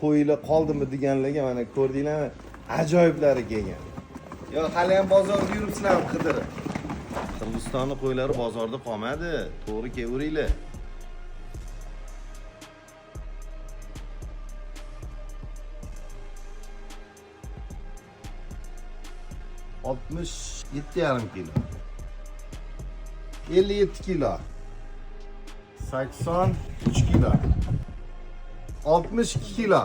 qo'ylar qoldimi deganlarga mana ko'rdinglarmi? Ajoyiblari kelgan. Yo, hali ham bozorda yuribsizlarmi qidirib? Qirg'izistonning qo'ylari bozorda qolmadi. To'g'ri kelaveringlar. Altmış 7,5 kilo. 57 kilo. 83 kilo. 62 kilo.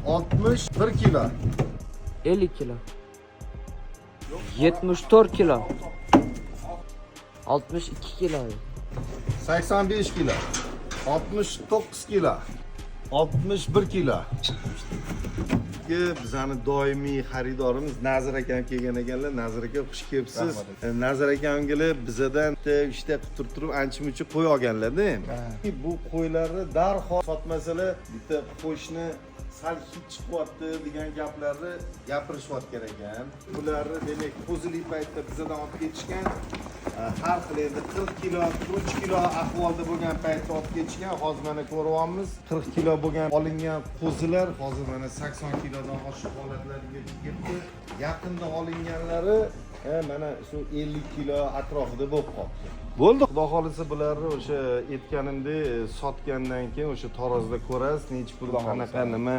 61 kilo. 50 kilo. 74 kilo. 62 kilo. 85 kilo. 69 kilo. 61 kilo. Bizani doimiy xaridorimiz Nazir akam kelgan ekanlar. Nazir aka xush kelibsiz. Nazir akamga bizadan ishda qilib turib ancha-muncha qo'y olganlar-da. Bu qo'ylarni darhol sotmasalar, bitta qo'shni sal hid chiqyapti degan gaplarni gapirishyapti ekan. Bularni demak qo'zili paytda bizadan olib ketishgan. Har xil endi 40 kilo, 3 kilo ahvolda bo'lgan paytda olib ketishgan. Hozir mana ko'ryapmiz. 40 kilo bo'lgan olingan qo'zilar hozir mana 80 kilodan oshiq holatlarga kelibdi. Yaqinda olinganlari mana shu 50 kilo atrofida bo'lib qoldi. Bo'ldi, xudo xolisa bularni o'sha aytganimdek sotgandan keyin o'sha tarozda ko'rasiz, necha pul qanaqa nima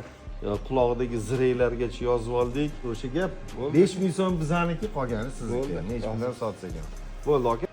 qulog'idagi zireylargacha yozib oldik. O'sha gap 5 ming so'm bizaniki, qolgani sizniki. Necha puldan sotsak ham. Bo'ldi aka.